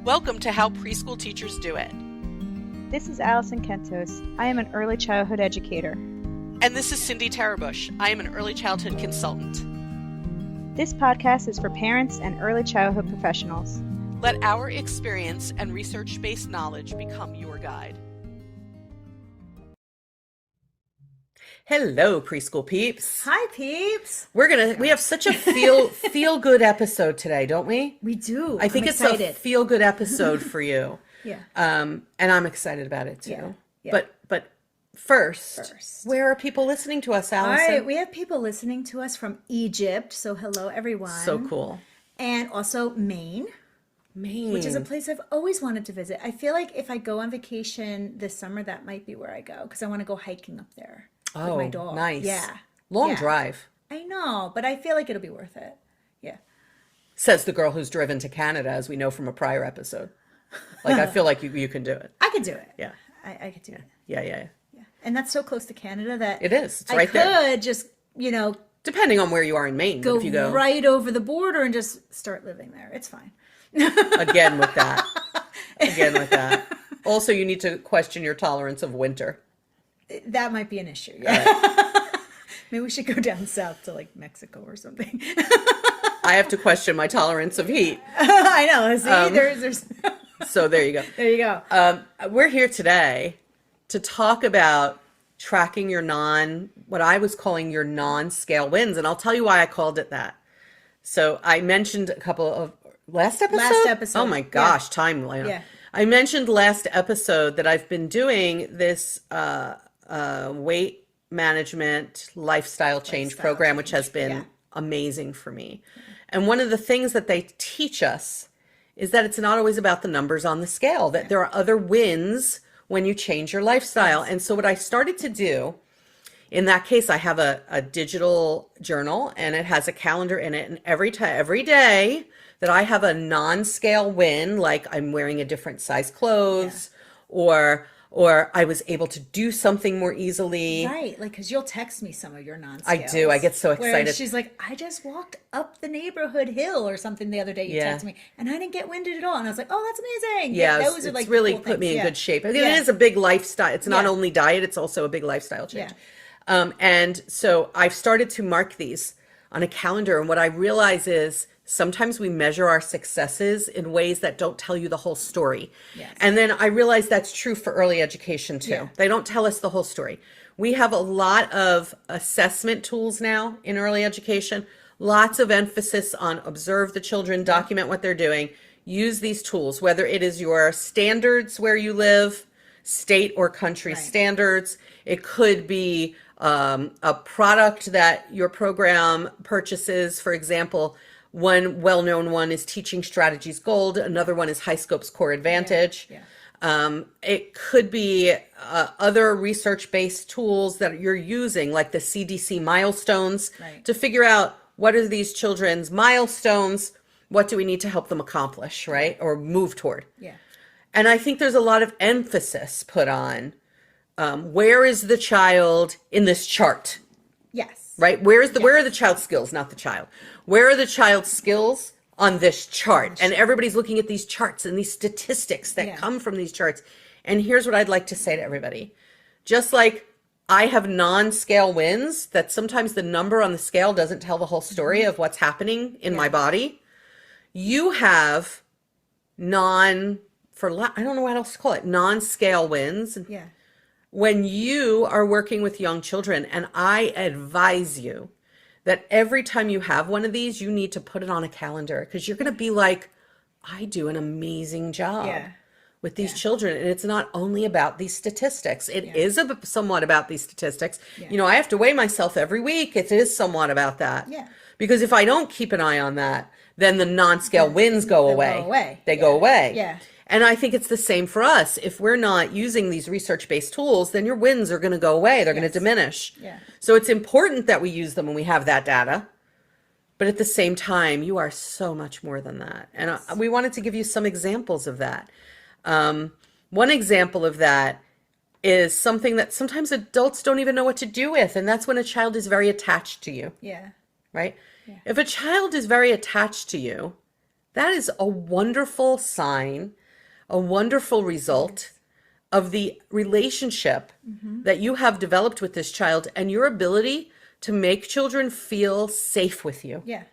Welcome to How Preschool Teachers Do It. This is Alison Kentos. I am an early childhood educator. And this is Cindy Tarabush. I am an early childhood consultant. This podcast is for parents and early childhood professionals. Let our experience and research-based knowledge become your guide. Hello, preschool peeps. Hi, peeps. We have such a feel good episode today, don't we? We do. I think it's a feel good episode for you. Yeah. And I'm excited about it too. Yeah. But first, where are people listening to us, Alison? All right, we have people listening to us from Egypt. So hello, everyone. So cool. And also Maine, which is a place I've always wanted to visit. I feel like if I go on vacation this summer, that might be where I go because I want to go hiking up there. Oh, with my dog. Nice. Yeah. Long drive. I know, but I feel like it'll be worth it. Yeah. Says the girl who's driven to Canada, as we know from a prior episode. Like, I feel like you can do it. I could do it. Yeah. I could do it. Yeah. And that's so close to Canada that it is. It's right there. I could just, depending on where you are in Maine. Go if you go right over the border and just start living there. It's fine. Again with that. Also, you need to question your tolerance of winter. That might be an issue. Yeah. Maybe we should go down south to like Mexico or something. I have to question my tolerance of heat. I know. See, there's. So there you go. There you go. We're here today to talk about tracking your what I was calling your non-scale wins. And I'll tell you why I called it that. So I mentioned a couple of last episode. Oh my gosh, timeline. Yeah. I mentioned last episode that I've been doing this weight management lifestyle change program, which has been amazing for me. And one of the things that they teach us is that it's not always about the numbers on the scale, that there are other wins when you change your lifestyle. And so what I started to do, in that case, I have a digital journal and it has a calendar in it. And every day that I have a non-scale win, like I'm wearing a different size clothes or I was able to do something more easily. Right, like because you'll text me some of your non-scales. I do. I get so excited. Where she's like, I just walked up the neighborhood hill or something the other day. You texted me, and I didn't get winded at all. And I was like, oh, that's amazing. Yeah, those are like really cool put me in good shape. I mean, it is a big lifestyle. It's not only diet; it's also a big lifestyle change. Yeah. And so I've started to mark these on a calendar, and what I realize is sometimes we measure our successes in ways that don't tell you the whole story. Yes. And then I realize that's true for early education too. Yeah. They don't tell us the whole story. We have a lot of assessment tools now in early education, lots of emphasis on observe the children, document what they're doing, use these tools, whether it is your standards where you live, state or country standards. It could be a product that your program purchases. For example, one well-known one is Teaching Strategies Gold. Another one is HighScope's Core Advantage. It could be other research-based tools that you're using, like the CDC milestones, to figure out what are these children's milestones, what do we need to help them accomplish, right? Or move toward. Yeah. And I think there's a lot of emphasis put on where is the child in this chart? Yes. Right? Where are the child's skills, not the child? Where are the child's skills on this chart? And everybody's looking at these charts and these statistics that come from these charts. And here's what I'd like to say to everybody. Just like I have non-scale wins, that sometimes the number on the scale doesn't tell the whole story of what's happening in my body. You have I don't know what else to call it, non-scale wins. Yeah. When you are working with young children, and I advise you that every time you have one of these, you need to put it on a calendar because you're going to be like, I do an amazing job with these children. And it's not only about these statistics. It is somewhat about these statistics. Yeah. I have to weigh myself every week. It is somewhat about that. Yeah. Because if I don't keep an eye on that, then the non-scale wins go away. They go away. Yeah. And I think it's the same for us. If we're not using these research-based tools, then your wins are going to go away. They're going to diminish. Yeah. So it's important that we use them when we have that data. But at the same time, you are so much more than that. And we wanted to give you some examples of that. One example of that is something that sometimes adults don't even know what to do with. And that's when a child is very attached to you. Yeah. Right? Yeah. If a child is very attached to you, that is a wonderful sign, a wonderful result of the relationship that you have developed with this child and your ability to make children feel safe with you. Yeah.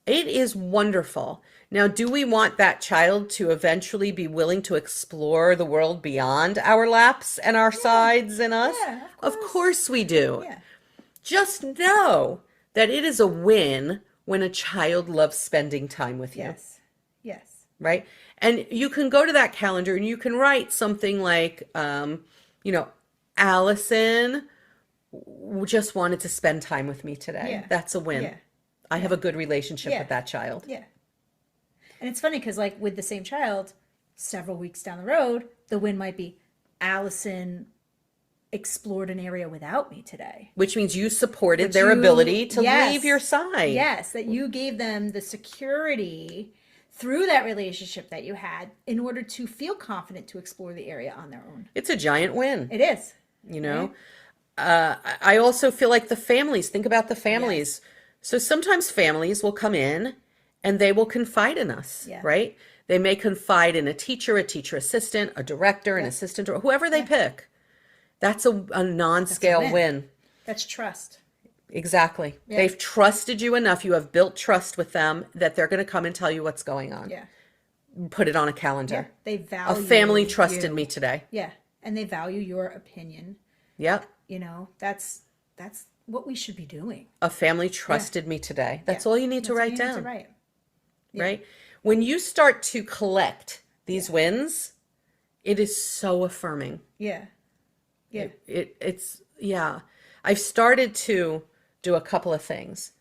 It is wonderful. Now, do we want that child to eventually be willing to explore the world beyond our laps and our sides and us? Yeah, of course we do. Yeah. Just know that it is a win when a child loves spending time with you. Yes. Yes. Right? And you can go to that calendar and you can write something like, Allison just wanted to spend time with me today. Yeah. That's a win. Yeah. I have a good relationship Yeah. with that child. Yeah. And it's funny because, like, with the same child, several weeks down the road, the win might be Allison explored an area without me today. Which means you supported Which their you- ability to yes. leave your side. Yes, that you gave them the security through that relationship that you had in order to feel confident to explore the area on their own. It's a giant win, It is. you know? I also feel like the families, think about the families. So sometimes families will come in and they will confide in us, Yeah. right? They may confide in a teacher assistant, a director, an assistant, or whoever they pick. That's a non-scale win. win. That's trust. Exactly. Yeah. They've trusted you enough. You have built trust with them that they're going to come and tell you what's going on. Yeah. Put it on a Yeah. calendar. They A value family trusted you. me today. Yeah. And they value your opinion. Yep. You know, that's what we should be doing. A family trusted me today. That's all you need to That's all write you need down. to write. Right? When you start to collect these wins, it is so affirming. Yeah. Yeah. It's I've started to do a couple of things.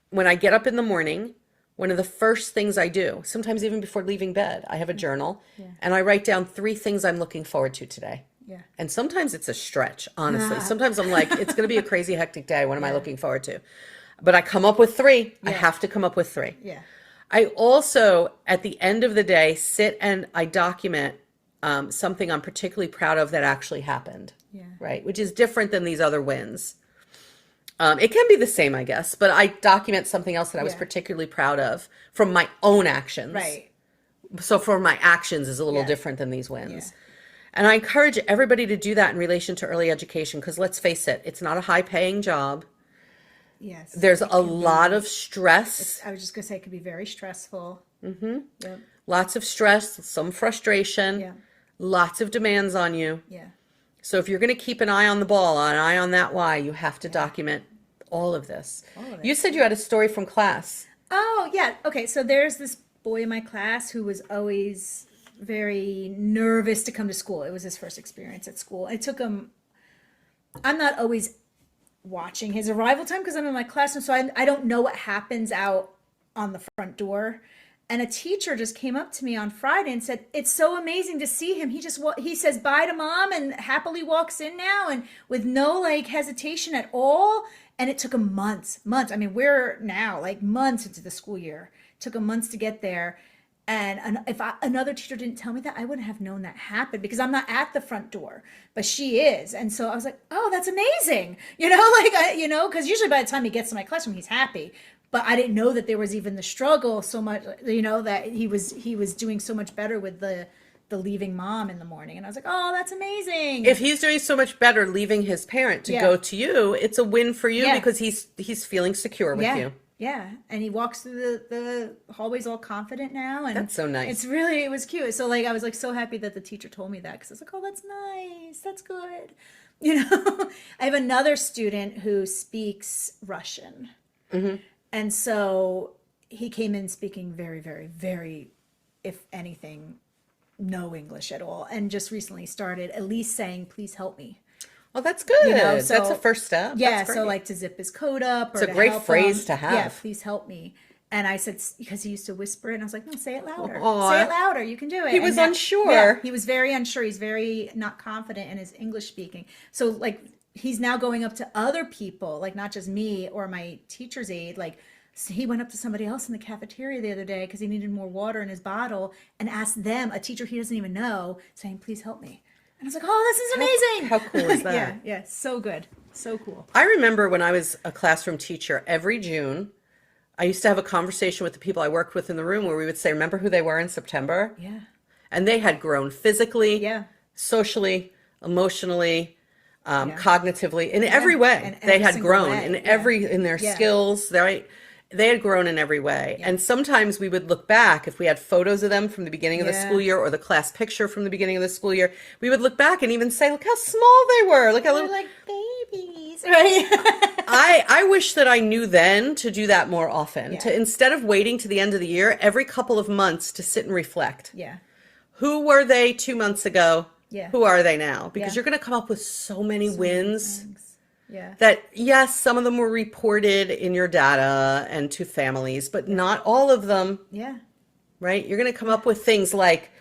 When I get up in the morning, one of the first things I do, sometimes even before leaving bed, I have a journal and I write down 3 things I'm looking forward to today. Yeah. And sometimes it's a stretch, honestly. Sometimes I'm like, it's going to be a crazy hectic day. What am I looking forward to? But I come up with 3. I have to come up with 3. Yeah. I also, at the end of the day, sit and I document something I'm particularly proud of that actually happened. Yeah. Right? Which is different than these other wins. It can be the same, I guess, but I document something else that I was particularly proud of from my own actions. Right. So for my actions is a little different than these wins. And I encourage everybody to do that in relation to early education because let's face it, it's not a high paying job. Yes. There's It a can be- lot of stress, I was just going to say it could be very stressful. Mm-hmm. Yep. lots of stress, some frustration, Yeah. lots of demands on you. Yeah. So if you're going to keep an eye on the ball, an eye on that why, you have to document all of this. You said you had a story from class. Oh, yeah. Okay. So there's this boy in my class who was always very nervous to come to school. It was his first experience at school. It took him, I'm not always watching his arrival time because I'm in my classroom. So I don't know what happens out on the front door. And a teacher just came up to me on Friday and said, "It's so amazing to see him. He says bye to mom and happily walks in now and with no like hesitation at all." And it took him months. I mean, we're now like months into the school year. It took him months to get there. And if another teacher didn't tell me that, I wouldn't have known that happened because I'm not at the front door, but she is. And so I was like, "Oh, that's amazing." Because usually by the time he gets to my classroom, he's happy. But I didn't know that there was even the struggle so much, that he was doing so much better with the leaving mom in the morning. And I was like, "Oh, that's amazing." If he's doing so much better leaving his parent to go to you, it's a win for you because he's feeling secure with you. Yeah. And he walks through the hallways all confident now. And That's so nice. It was cute. So like, I was like so happy that the teacher told me that because I was like, "Oh, that's nice. That's good." I have another student who speaks Russian. Mm-hmm. And so he came in speaking very, very, very, if anything, no English at all. And just recently started at least saying, "Please help me." Well, that's good. So, that's a first step. Yeah. That's So great. like to zip his coat up. It's a great phrase to have. Yeah. "Please help me." And I said, because he used to whisper it, and I was like, "No, say it louder. Aw. Say it louder. You can do it." He was unsure. Yeah, he was very unsure. He's very not confident in his English speaking. So like he's now going up to other people, like not just me or my teacher's aide. Like so he went up to somebody else in the cafeteria the other day because he needed more water in his bottle and asked them, a teacher he doesn't even know, saying, "Please help me." And I was like, "Oh, this is amazing." How cool is that? Yeah. So good. So cool. I remember when I was a classroom teacher, every June, I used to have a conversation with the people I worked with in the room where we would say, remember who they were in September? Yeah. And they had grown physically, Yeah. socially, emotionally, Yeah. cognitively, in every way. In They every had single grown way. in Yeah. in their Yeah. skills, right? They had grown in every way. Yeah. And sometimes we would look back, if we had photos of them from the beginning of the Yeah. school year or the class picture from the beginning of the school year, we would look back and even say, look how small they were. Look how They're little. like babies, right? I wish that I knew then to do that more often. Yeah. To instead of waiting to the end of the year, every couple of months to sit and reflect. Yeah. Who were they 2 months ago? Yeah. Who are they now? Because Yeah. you're going to come up with so many wins Thanks. Yeah. that, yes, some of them were reported in your data and to families, but not all of them, Yeah. right? You're going to come up with things like,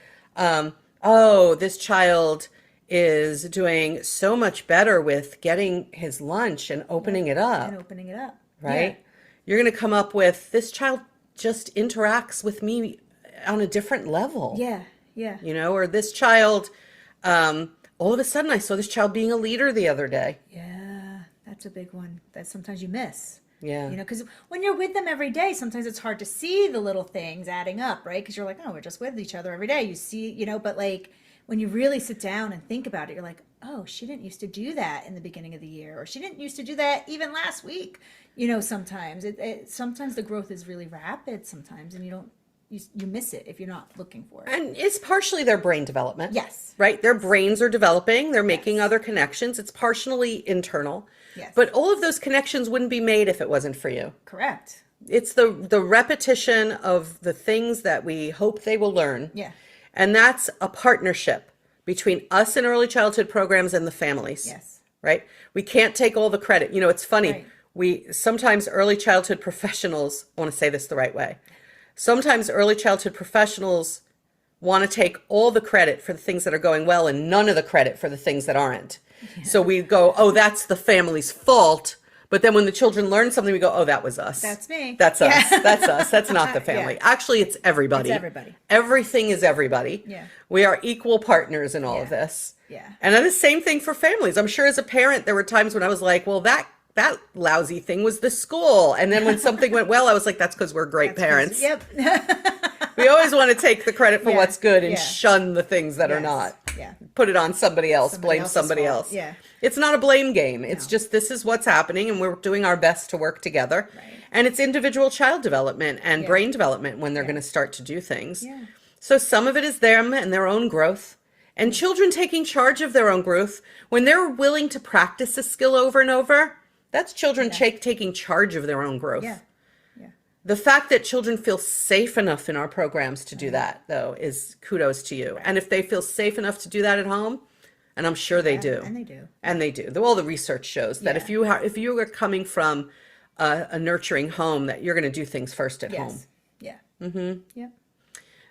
oh, this child is doing so much better with getting his lunch and opening it up, And opening it up. right? You're going to come up with, this child just interacts with me on a different level. Yeah. Yeah. You know, or this child, all of a sudden I saw this child being a leader the other day. Yeah. That's a big one that sometimes you miss. Yeah. You know, because when you're with them every day, sometimes it's hard to see the little things adding up, right? Because you're like, oh, we're just with each other every day. You see, you know, but like when you really sit down and think about it, you're like, oh, she didn't used to do that in the beginning of the year, or she didn't used to do that even last week. You know, sometimes sometimes the growth is really rapid sometimes, and you miss it if you're not looking for it. And it's partially their brain development. Yes. Right? Their brains are developing. They're making other connections. It's partially internal. Yes. But all of those connections wouldn't be made if it wasn't for you. Correct. It's the repetition of the things that we hope they will learn. Yeah. And that's a partnership between us in early childhood programs and the families. Yes. Right? We can't take all the credit. You know, it's funny. Right. We sometimes early childhood professionals, I want to say this the right way. Sometimes early childhood professionals want to take all the credit for the things that are going well and none of the credit for the things that aren't. Yeah. So we go, oh, that's the family's fault. But then when the children learn something, we go, oh, that was us. That's me. That's Yeah. us. That's us. That's not the family. Yeah. Actually, it's everybody. It's everybody. Everything is everybody. Yeah. We are equal partners in all Yeah. of this. Yeah. And then the same thing for families. I'm sure as a parent, there were times when I was like, well, that lousy thing was the school. And then when something went well, I was like, that's because we're great parents. Yep. We always want to take the credit for Yeah. what's good and Yeah. shun the things that are Yes. not. Yeah. Put it on somebody else, Somebody blame else's somebody fault. else. Yeah. It's not a blame game. It's No. just this is what's happening and we're doing our best to work together. Right. And it's individual child development and Yeah. brain development when they're Yeah. going to start to do things. Yeah. So some of it is them and their own growth. And children taking charge of their own growth, when they're willing to practice a skill over and over, that's children taking charge of their own growth. Yeah. Yeah. The fact that children feel safe enough in our programs to do that, though, is kudos to you. And if they feel safe enough to do that at home, and I'm sure they do. And they do. And they do. All the research shows that Yeah. if you are coming from a nurturing home, that you're going to do things first at home. Yes. Yeah. Mm-hmm. Yeah.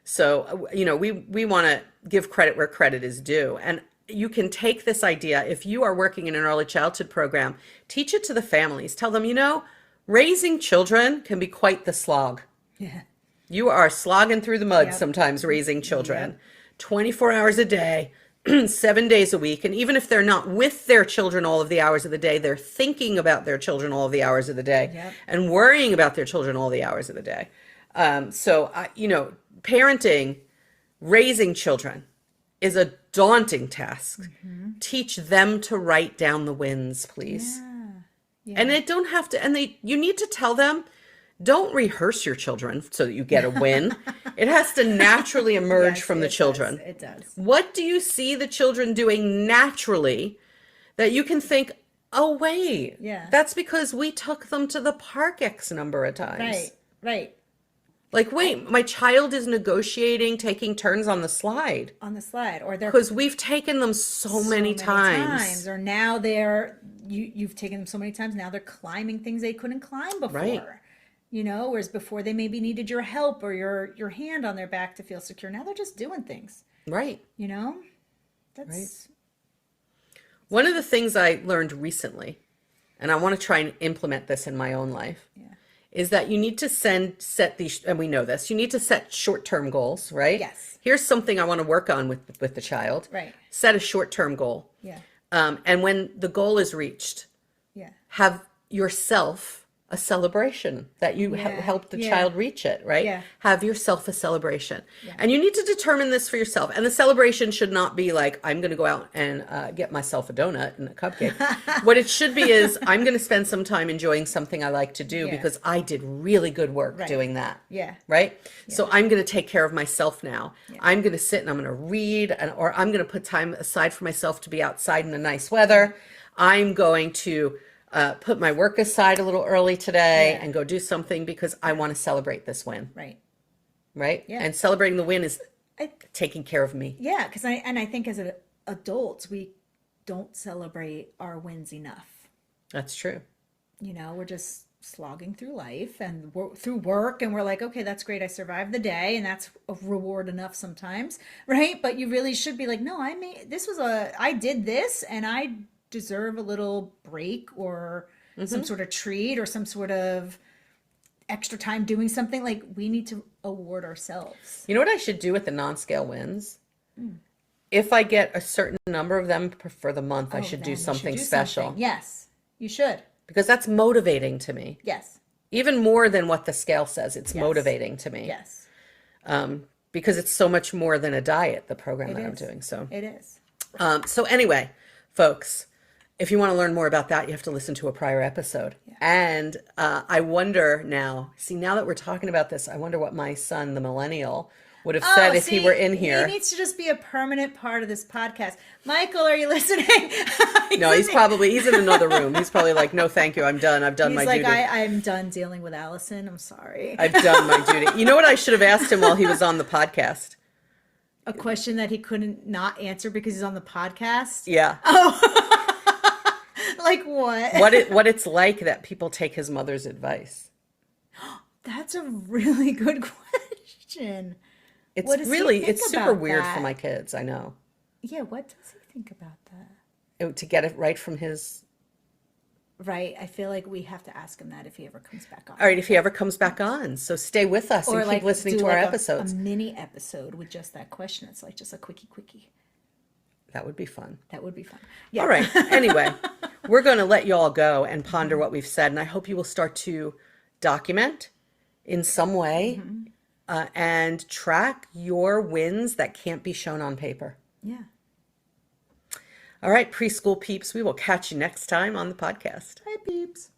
So, you know, we want to give credit where credit is due. And you can take this idea, if you are working in an early childhood program, teach it to the families. Tell them, you know, raising children can be quite the slog. Yeah. You are slogging through the mud Yep. sometimes raising children. Yep. 24 hours a day, 7 days a week. And even if they're not with their children all of the hours of the day, they're thinking about their children all of the hours of the day Yep. and worrying about their children all the hours of the day. You know, parenting, raising children is a daunting task. Mm-hmm. Teach them to write down the wins, please. Yeah. And they don't have to, you need to tell them, don't rehearse your children so that you get a win. It has to naturally emerge Yes, from the it children. does. It does. What do you see the children doing naturally that you can think, oh, wait, Yeah. that's because we took them to the park X number of times. Right. Right. Like, wait, my child is negotiating taking turns on the slide On the slide, or they're because we've taken them so many times. or now you've taken them so many times. Now they're climbing things they couldn't climb before. Right. You know, whereas before they maybe needed your help or your hand on their back to feel secure. Now they're just doing things. Right. You know, that's One of the things I learned recently, and I want to try and implement this in my own life, is that you need to set these, and we know this, you need to set short-term goals, right? Yes. Here's something I want to work on with the child. Right. Set a short-term goal. Yeah. And when the goal is reached, Yeah. have yourself a celebration that you helped the child reach it, right? Yeah. Have yourself a celebration. And you need to determine this for yourself. And the celebration should not be like, I'm going to go out and get myself a donut and a cupcake. What it should be is, I'm going to spend some time enjoying something I like to do because I did really good work doing that. Yeah. Right? So I'm going to take care of myself now. I'm going to sit and I'm going to read, or I'm going to put time aside for myself to be outside in the nice weather. I'm going to put my work aside a little early today and go do something because I want to celebrate this win. Right? Yeah. And celebrating the win is taking care of me. Yeah, because I think as adults, we don't celebrate our wins enough. That's true. You know, we're just slogging through life and through work, and we're like, okay, that's great, I survived the day, and that's a reward enough sometimes, right? But you really should be like, no, I did this, and I deserve a little break or some sort of treat or some sort of extra time doing something. Like, we need to award ourselves. You know what I should do with the non-scale wins? If I get a certain number of them for the month, I should do something special. Yes, you should. Because that's motivating to me. Yes. Even more than what the scale says, it's motivating to me. Yes. Because it's so much more than a diet, the program that I'm doing. So it is. So anyway, folks, if you want to learn more about that, you have to listen to a prior episode. And I wonder now that we're talking about this, I wonder what my son, the millennial, would have said if he were in here. He needs to just be a permanent part of this podcast. Michael, are you listening? No, he's in another room. He's probably like, no, thank you. I'm done. I've done my duty. I'm done dealing with Allison. I'm sorry. I've done my duty. You know what I should have asked him while he was on the podcast? A question that he couldn't not answer because he's on the podcast? Yeah. Oh. Like what? What it's like that people take his mother's advice. That's a really good question. It's super weird for my kids, I know. Yeah, what does he think about that? To get it right from his... Right, I feel like we have to ask him that if he ever comes back on. All right, if he ever comes back on. So stay with us and keep listening to our episodes. A mini episode with just that question. It's like just a quickie. That would be fun. Yeah. All right. Anyway, we're going to let you all go and ponder what we've said. And I hope you will start to document in some way and track your wins that can't be shown on paper. Yeah. All right, preschool peeps, we will catch you next time on the podcast. Hi, peeps.